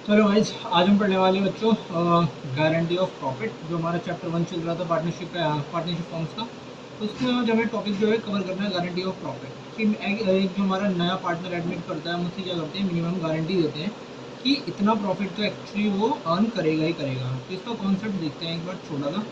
चलो गाइज, आज हम पढ़ने वाले बच्चों गारंटी ऑफ प्रॉफिट। जो हमारा चैप्टर 1 चल रहा था पार्टनरशिप फॉर्म्स का, तो उसमें आज हमें टॉपिक जो है कवर करना है गारंटी ऑफ प्रॉफिट। कि एक जो हमारा नया पार्टनर एडमिट करता है, हम उससे क्या करते हैं, मिनिमम गारंटी देते हैं कि इतना प्रॉफिट तो एक्चुअली वो अर्न करेगा ही करेगा। तो इसका कॉन्सेप्ट देखते हैं एक बार छोटा सा।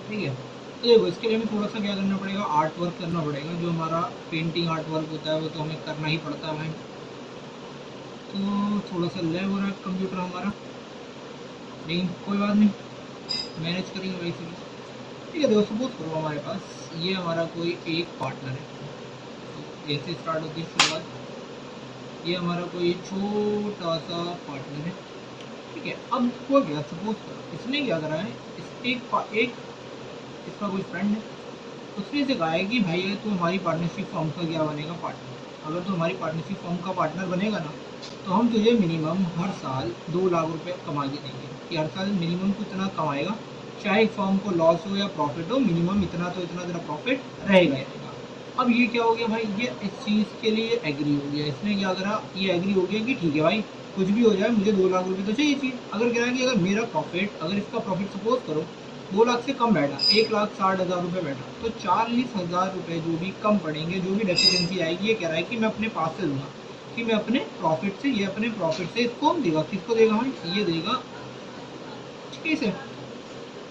ठीक है, तो देखो इसके लिए हमें थोड़ा सा क्या करना पड़ेगा, आर्ट वर्क करना पड़ेगा। जो हमारा पेंटिंग आर्ट वर्क होता है वो तो हमें करना ही पड़ता है भाई। तो थोड़ा सा लैग हो रहा है कंप्यूटर हमारा, लेकिन कोई बात नहीं, मैनेज करेंगे वही से। ठीक है, देखो सपोज करो हमारे पास ये हमारा कोई एक पार्टनर है। तो ऐसे स्टार्ट होती है शुरुआत। ये हमारा कोई छोटा सा पार्टनर है। ठीक है, अब हो गया, सपोज करो इसने क्या करा है, एक इसका कोई फ्रेंड है, उसने इसे कहा है कि भाई ये तू हमारी पार्टनरशिप फॉर्म का क्या बनेगा, पार्टनर। अगर तू हमारी पार्टनरशिप फॉर्म का पार्टनर बनेगा ना, तो हम तुझे मिनिमम हर साल 2 लाख रुपए कमा के देंगे। कि हर साल मिनिमम तू इतना कमाएगा, चाहे फॉर्म को लॉस हो या प्रॉफिट हो, मिनिमम इतना तो इतना तेरा प्रॉफिट रहेगा ही रहेगा। अब ये क्या हो गया भाई, ये इस चीज़ के लिए एग्री हो गया। इसने क्या करा, ये एग्री हो गया कि ठीक है भाई, कुछ भी हो जाए मुझे 2 लाख रुपए तो चाहिए चाहिए। अगर कह रहा है कि अगर मेरा प्रॉफिट, अगर इसका प्रॉफिट सपोज करो 2 लाख से कम बैठा, 1,60,000 रुपये बैठा, तो 40,000 रुपये जो भी कम पड़ेंगे, जो भी डेफिशिएंसी आएगी, ये कह रहा है कि मैं अपने पास से दूंगा, कि मैं अपने प्रॉफिट से, ये अपने प्रॉफिट से इसको देगा। किसको देगा भाई, ये देगा। ठीक है,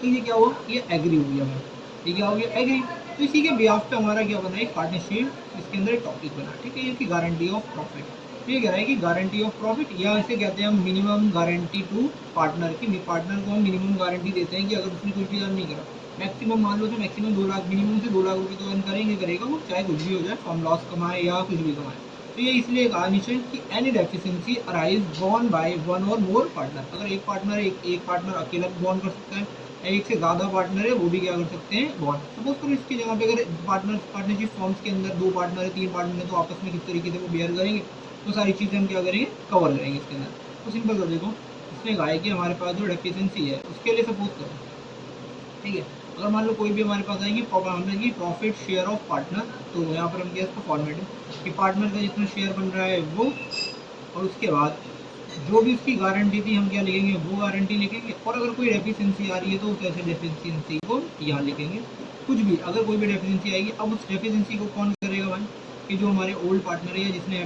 तो ये क्या हुआ, ये एग्री हो गया भाई। ये क्या हो गया, एग्री। तो इसी के बिहाफ पे हमारा क्या बना, एक पार्टनरशिप, इसके अंदर एक टॉपिक बना। ठीक है, ये कि गारंटी ऑफ प्रॉफिट। तो ये कह रहा है कि गारंटी ऑफ प्रॉफिट, या इसे कहते हैं हम मिनिमम गारंटी टू पार्टनर। की पार्टनर को हम मिनिमम गारंटी देते हैं कि अगर उसने कुछ भी अर्न नहीं करा, मैक्सिमम मान लो तो मैक्सिमम 2 लाख, मिनिमम से 2 लाख रुपये तो अर्न करेंगे करेगा वो, चाहे कुछ भी हो जाए, फॉर्म लॉस कमाए या कुछ भी कमाए। तो ये इसलिए कहा नीचे कि any deficiency arise born by one और मोर पार्टनर। अगर एक पार्टनर एक पार्टनर अकेला बॉर्न कर सकता है, एक से ज़्यादा पार्टनर है वो भी क्या कर सकते हैं, बॉन्ड। सपोज करो इसकी जगह पे अगर पार्टनरशिप फॉर्म्स के अंदर 2 पार्टनर है, 3 पार्टनर है, तो आपस में किस तरीके से वो बेयर करेंगे, तो सारी चीज़ें हम क्या करेंगे, कवर करेंगे इसके अंदर। तो सिंपल कर देखो, इसमें कहा है कि हमारे पास जो डेफिशिएंसी है उसके लिए सपोज करो। ठीक है, अगर मान लो कोई भी हमारे पास आएगी प्रॉफिट शेयर ऑफ पार्टनर, तो यहाँ पर हम क्या इसका फॉर्मेट है कि पार्टनर का जितना शेयर बन रहा है वो, और उसके बाद जो भी उसकी गारंटी थी हम क्या लिखेंगे, वो गारंटी लिखेंगे। और अगर कोई डेफिशिएंसी आ रही है तो उस ऐसे डेफिशिएंसी को यहाँ लिखेंगे। कुछ भी अगर कोई भी डेफिशिएंसी आएगी, अब उस डेफिशिएंसी को कौन करेगा भाई, कि जो हमारे ओल्ड पार्टनर है, या जिसने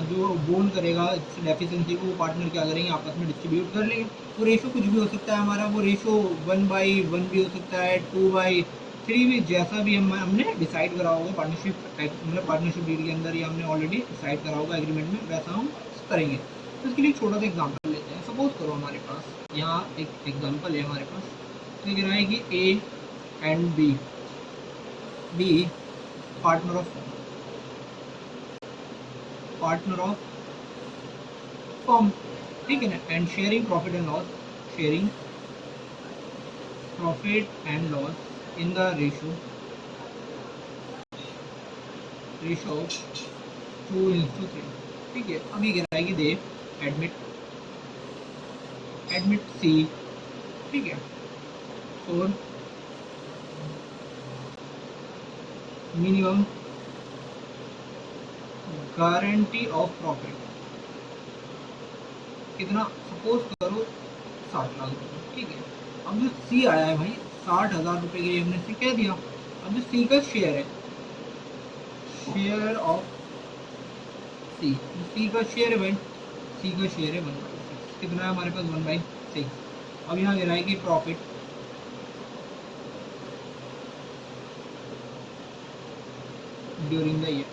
जो बोन करेगा इस डेफिशिएंसी को, वो पार्टनर क्या करेंगे, आपस में डिस्ट्रीब्यूट कर लेंगे। वो रेशो कुछ भी हो सकता है हमारा, वो रेशो 1/1 भी हो सकता है, 2/3 भी, जैसा भी हमने डिसाइड करा होगा पार्टनरशिप, मतलब पार्टनरशिप डील के अंदर, या हमने ऑलरेडी डिसाइड करा होगा एग्रीमेंट में, वैसा हम करेंगे। तो इसके लिए छोटा सा एग्जांपल लेते हैं। सपोज करो हमारे पास यहाँ एक एग्जांपल है हमारे पास। तो ये कह रहा है कि A and B partner of firm. ठीक है ना, and sharing profit and loss, sharing profit and loss in the ratio 2:3। ठीक है, अब ये कह रहा है कि दे एडमिट सी। ठीक है, for minimum guarantee of profit कितना, सपोज करो 60 लाख रुपये। ठीक है, अब जो सी आया है भाई, 60,000 रुपये के लिए हमने सी कह दिया। अब जो सी का शेयर है, शेयर ऑफ सी, सी का शेयर है भाई, सी का शेयर है 1/6। कितना है हमारे पास, 1/6। अब यहाँ कह रहा है कि प्रॉफिट ड्यूरिंग द ईयर।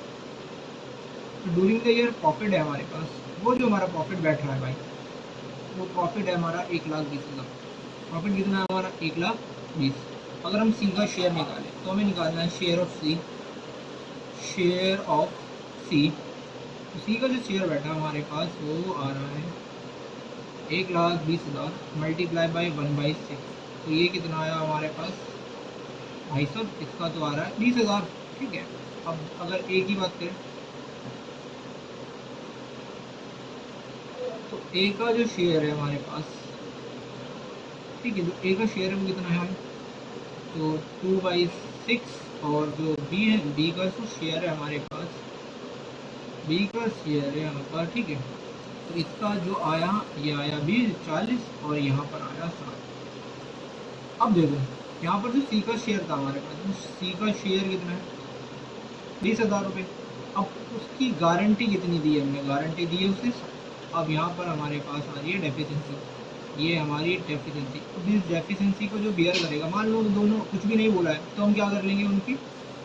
तो ड्यूरिंग द ईयर प्रॉफिट है हमारे पास, वो जो हमारा प्रॉफिट बैठ रहा है भाई, वो प्रॉफिट है हमारा 1,20,000। प्रॉफिट कितना है हमारा, 1,20,000। अगर हम सी का शेयर निकालें तो हमें निकालना है share of C, share of C. C का जो शेयर बैठा है हमारे पास वो आ रहा है 1,20,000 मल्टीप्लाई बाई 1/6। तो ये कितना आया हमारे पास भाई साहब, इसका तो आ रहा है 20,000। ठीक है, अब अगर ए की बात करें, तो ए का जो शेयर है हमारे पास, ठीक है, जो ए का शेयर है वो कितना है, तो 2/6। और जो बी है, बी का जो शेयर है हमारे पास, बी का शेयर है यहाँ पर, ठीक है, तो इसका जो आया ये आया 20 40 और यहाँ पर आया 60। अब देखो यहाँ पर जो सी का शेयर था हमारे पास, तो सी का शेयर कितना है 20,000 रुपये। अब उसकी गारंटी कितनी दी है हमने, गारंटी दी है उसे। अब यहाँ पर हमारे पास आ रही है डेफिशिएंसी, ये हमारी डेफिशिएंसी। अब इस डेफिशिएंसी को जो बियर करेगा, मान लो दोनों कुछ भी नहीं बोला है, तो हम क्या कर लेंगे, उनकी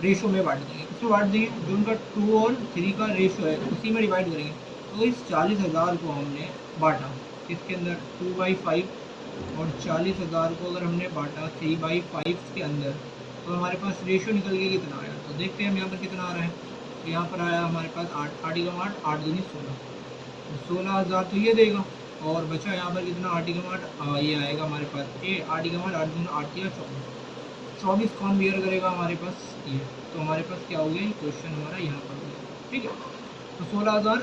रेशो में बांट देंगे। किसमें बांट देंगे, जो उनका 2 और 3 का रेशो है उसी में डिवाइड करेंगे। तो इस 40,000 को हमने बांटा इसके अंदर 2/5 और 40,000 को अगर हमने बांटा 3/5 के अंदर, तो हमारे पास रेशो निकल के कितना आया। तो देखते हैं हम यहाँ पर कितना आ रहा है। तो यहाँ पर आया हमारे पास 8, 8 × 8, 8 दूनी 16, 16,000 तो ये देगा। और बचा यहाँ पर कितना 8 × 8, ये आएगा हमारे पास 8 × 8, 8 दूनी 8 या 24, 24 कौन बियर करेगा हमारे पास ये। तो हमारे पास क्या हो गया, क्वेश्चन हमारा यहाँ पर हो गया। ठीक है, तो 16,000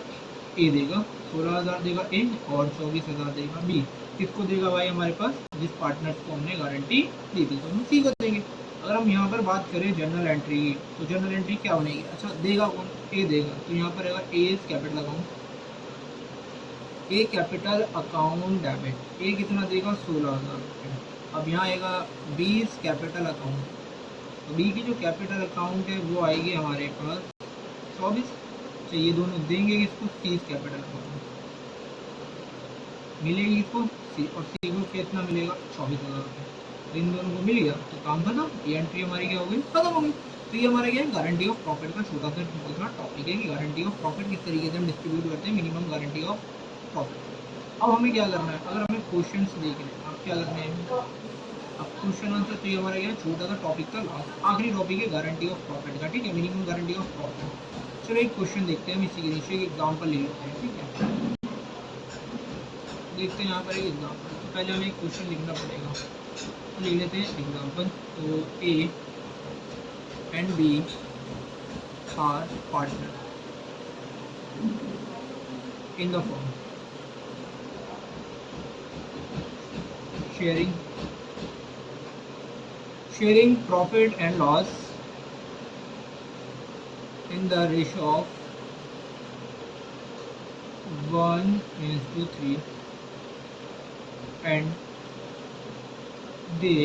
ए देगा, 16,000 देगा ए और 24,000 देगा बी। किसको देगा भाई, हमारे पास जिस पार्टनर को हमने गारंटी दी थी, तो हम सी को देंगे। अगर हम यहाँ पर बात करें जनरल एंट्री की, तो जनरल एंट्री क्या बनेगी, अच्छा देगा कौन, ए देगा। तो यहाँ पर अगर A is capital account, A capital account debit, A कितना देगा 16,000 रुपये। अब यहाँ आएगा बी इज कैपिटल अकाउंट, तो बी की जो कैपिटल अकाउंट है वो आएगी हमारे पास 24। तो ये दोनों देंगे किसको, सी इज कैपिटल अकाउंट मिलेगी इसको सी, और सी को कितना मिलेगा 24,000 रुपये। तो इन दोनों को मिल गया तो काम खत्म, ये एंट्री हमारी क्या हो गई, खत्म हो गई। तो ये हमारा क्या है, गारंटी ऑफ प्रॉफिट का छोटा सा टॉपिक है कि गारंटी ऑफ प्रॉफिट किस तरीके से हम डिस्ट्रीब्यूट करते हैं, मिनिमम गारंटी ऑफ प्रॉफिट। अब हमें क्या करना है, अगर हमें क्वेश्चन देखने हैं, अब क्या करना है, अब क्वेश्चन आंसर। तो ये हमारा क्या है, छोटा सा टॉपिक का लास्ट आखिरी टॉपिक है गारंटी ऑफ प्रॉफिट का। ठीक है, मिनिमम गारंटी ऑफ प्रॉफिट। चलो एक क्वेश्चन देखते हैं, हम इसी के नीचे एक एग्जाम्पल ले लेते हैं। ठीक है, देखते हैं यहाँ पर एक एग्जाम्पल। तो पहले हमें एक क्वेश्चन लिखना पड़ेगा, तो ले लेते हैं एग्जाम्पल। तो A and B are partner in the firm sharing profit and loss in the ratio of 1:3, and they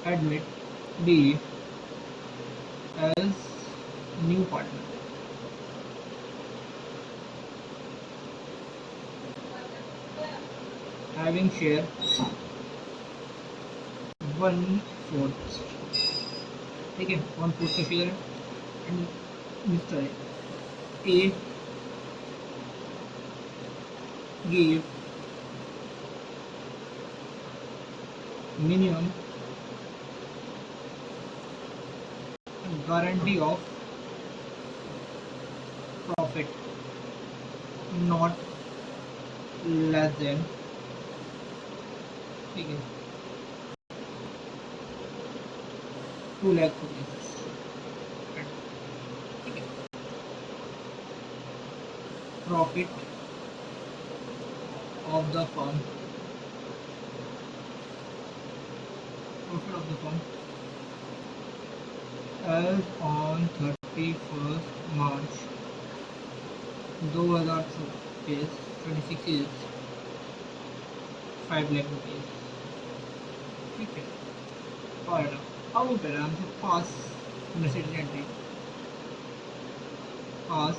admit B as new partner. Having share 1/4, ठीक है 1/4 का शेयर है। And mister A give minimum guarantee of profit not less than, ठीक है 2 lakh rupees. ठीक है, profit of the firm, profit of the firm as on 31st March 2024, 26 is 5 lakh rupees. ठीक है, और अब वो कह रहा है हमसे पास नेसेसरी एंट्री, पास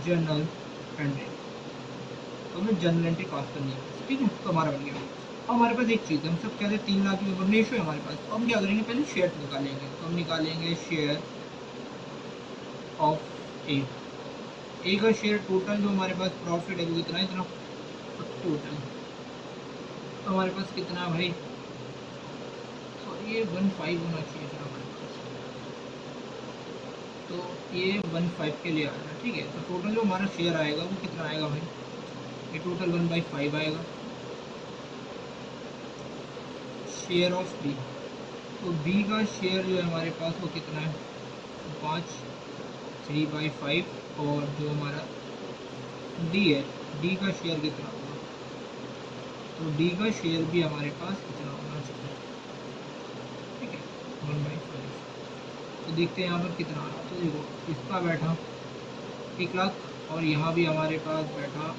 जर्नल एंट्री। तो हमें जर्नल एंट्री पास करनी है। ठीक है, तो हमारा बन गया। अब हमारे पास एक चीज़ है, हम सब कहते हैं 3 लाख की रेशो है हमारे पास। तो हम क्या करेंगे, पहले शेयर निकालेंगे। तो हम निकालेंगे शेयर ऑफ ए। ए का शेयर टोटल जो हमारे पास प्रॉफिट है वो कितना है, इतना टोटल। तो हमारे पास कितना है भाई, सॉरी ये 1/5 होना चाहिए था हमारे पास, तो ये 1/5 के लिए आ रहा है। ठीक है, तो टोटल जो हमारा शेयर आएगा वो कितना आएगा भाई, ये टोटल 1/5 आएगा। शेयर ऑफ बी, तो बी का शेयर जो है हमारे पास वो कितना है 5, 3/5। और जो हमारा डी है, डी का शेयर कितना होगा, तो डी का शेयर भी हमारे पास कितना होना चाहिए। ठीक है, 1/5। तो देखते हैं यहाँ पर कितना आ रहा है। तो देखो इसका बैठा 1 लाख, और यहाँ भी हमारे पास बैठा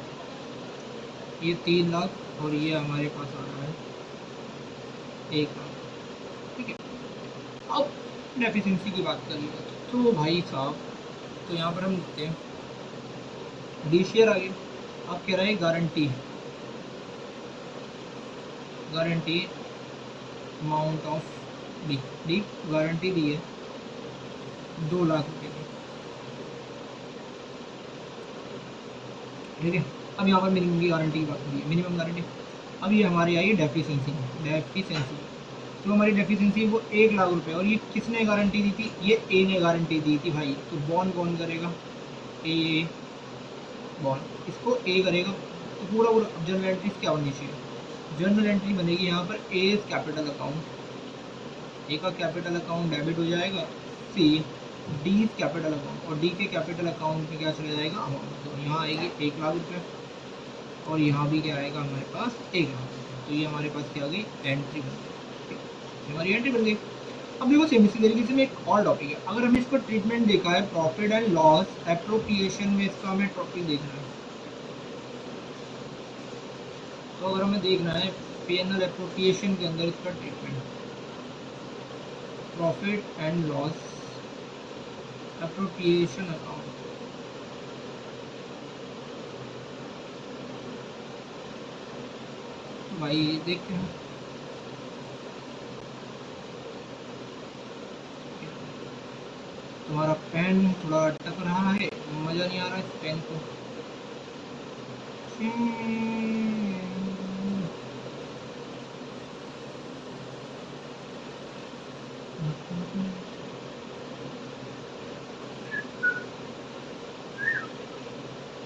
ये 3 लाख, और ये हमारे पास आ रहा है 1 लाख। ठीक है, अब डेफिशिएंसी की बात करिए तो भाई साहब, तो यहाँ पर हम लिखते हैं डी शेयर आगे। अब कह रहा है guarantee amount of D guarantee दी है 2 लाख रुपए की। ठीक है, अब यहाँ पर मिनिमम की गारंटी की बात करिए, मिनिमम गारंटी। अब ये हमारी आई डेफिशिएंसी, तो हमारी डेफिशिएंसी वो 1 लाख रुपए, और ये किसने गारंटी दी थी? ये ए ने गारंटी दी थी भाई। तो बॉन्ड कौन करेगा? ए बॉन्ड, इसको ए करेगा। तो पूरा जर्नल एंट्रीज क्या बननी चाहिए? जर्नल एंट्री बनेगी यहाँ पर ए कैपिटल अकाउंट, ए का कैपिटल अकाउंट डेबिट हो जाएगा, सी डी कैपिटल अकाउंट, और डी के कैपिटल अकाउंट में क्या चला जाएगा? अमाउंट। तो यहाँ आएगी 1 लाख रुपये, और यहाँ भी क्या आएगा हमारे पास? 1 लाख रुपये। तो ये हमारे पास क्या आ गई? एंट्री बन गई, हमारी एंट्री बन गई। अब देखो सेम इसी तरीके से में एक और टॉपिक है, अगर हमें इसको ट्रीटमेंट देखा है प्रॉफिट एंड लॉस एप्रोप्रिएशन में, इसका हमें टॉपिक देखना है। तो अगर हमें देखना है पीएनएल एप्रोप्रिएशन के अंदर इसका treatment, profit and loss appropriation account, तो भाई देखते हैं। तुम्हारा पेन थोड़ा अटक रहा है, मज़ा नहीं आ रहा इस पेन को।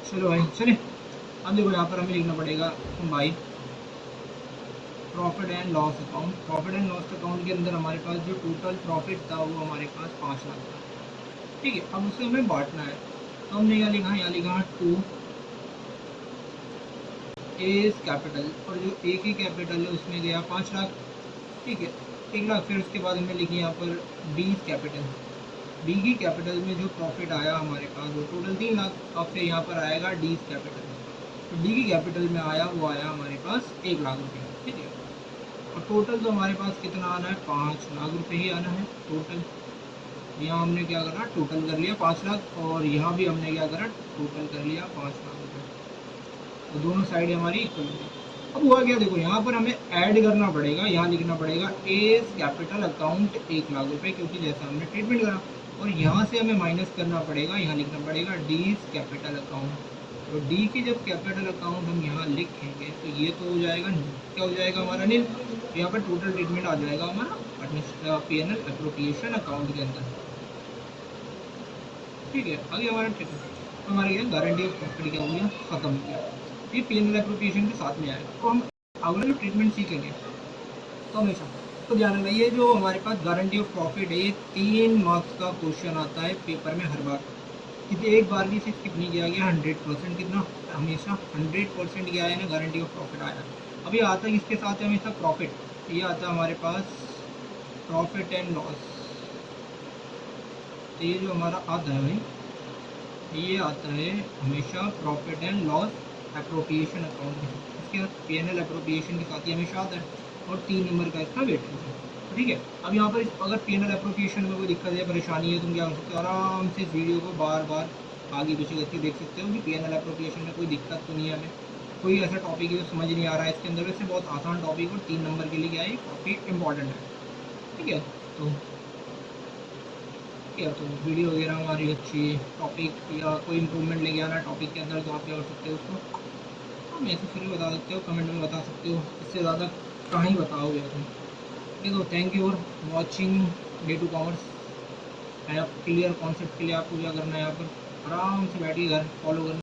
चलो भाई चले, अब देखो यहाँ पर हमें लिखना पड़ेगा भाई profit and loss account. Profit and loss account के अंदर हमारे पास जो टोटल प्रॉफिट था वो हमारे पास 5 लाख था। ठीक है, अब उसे हमें बांटना है, तो हमने यहाँ लिखा है, यहाँ लिखा है 2 एज कैपिटल, और जो ए की कैपिटल है उसमें गया 5 लाख। ठीक है, 1 लाख। फिर उसके बाद हमने लिखी यहाँ पर बी कैपिटल, बी की कैपिटल में जो प्रॉफिट आया हमारे पास वो टोटल 3 लाख। अब फिर यहाँ पर आएगा डी कैपिटल, तो डी की कैपिटल में आया वो आया हमारे पास 1 लाख रुपये। ठीक है, और टोटल तो हमारे पास कितना आना है? 5 लाख रुपये ही आना है टोटल। यहाँ हमने क्या करा? टोटल कर लिया 5 लाख, और यहाँ भी हमने क्या करा? टोटल कर लिया 5 लाख रुपये। तो दोनों साइड हमारी इक्वल होगी। अब हुआ क्या? देखो यहाँ पर हमें ऐड करना पड़ेगा, यहाँ लिखना पड़ेगा एज कैपिटल अकाउंट 1 लाख रुपये, क्योंकि जैसा हमने ट्रीटमेंट करा। और यहाँ से हमें माइनस करना पड़ेगा, यहाँ लिखना पड़ेगा डी कैपिटल अकाउंट। तो डी की जब कैपिटल अकाउंट हम यहाँ लिखेंगे तो ये तो हो जाएगा, क्या हो जाएगा हमारा? नील। तो यहाँ पर टोटल ट्रीटमेंट आ जाएगा हमारा पीएनएल एप्रोप्रिएशन अकाउंट के अंदर। ठीक है, आगे हमारा ट्रीटमेंट, हमारा क्या गारंटी ऑफ प्रॉफिट क्या हो गया? खत्म हो गया। ये पीएनएल एप्रोप्रिएशन के साथ में आएगा। तो हम अगला जो ट्रीटमेंट सीखेंगे तो हमेशा तो ध्यान रखना, ये जो हमारे पास गारंटी ऑफ प्रॉफिट है, ये 3 मार्क्स का क्वेश्चन आता है पेपर में हर बार। कितने एक बार भी सिर्फ कितनी किया गया? 100%। कितना? हमेशा 100% किया है ना, गारंटी ऑफ प्रॉफिट आया। अब ये आता है इसके साथ है हमेशा प्रॉफिट, ये आता है हमारे पास प्रॉफिट एंड लॉस। तो ये जो हमारा आता है भाई, ये आता है हमेशा profit and loss appropriation account के साथ, इसके साथ पीएनएल एप्रोप्रिएशन के साथ ही हमेशा आता है, और 3 नंबर का इसका वेट है। ठीक है, अब यहाँ पर अगर पीएनएल एप्रोप्रिएशन में कोई दिक्कत है, परेशानी है, तुम क्या कर सकते हो? आराम से इस वीडियो को बार बार आगे पीछे करके देख सकते हो कि पीएनएल एप्रोप्रिएशन में कोई दिक्कत तो नहीं है, हमें कोई ऐसा टॉपिक है जो समझ नहीं आ रहा है इसके अंदर। वैसे बहुत आसान टॉपिक, और 3 नंबर के लिए क्या है, काफ़ी इंपॉर्टेंट है। ठीक है, तो तो वीडियो वगैरह हमारी अच्छी टॉपिक या कोई इंप्रूवमेंट लेके आना टॉपिक के अंदर, तो आप क्या कर सकते हो उसको हम ऐसे फिर बता सकते हो, कमेंट में बता सकते हो। इससे ज़्यादा कहाँ ही बताओगे तुम। देखो, thank you for watching day to commerce. Clear concept के लिए आपको क्या करना है, यहाँ पर आराम से बैठिए, घर फॉलो करना।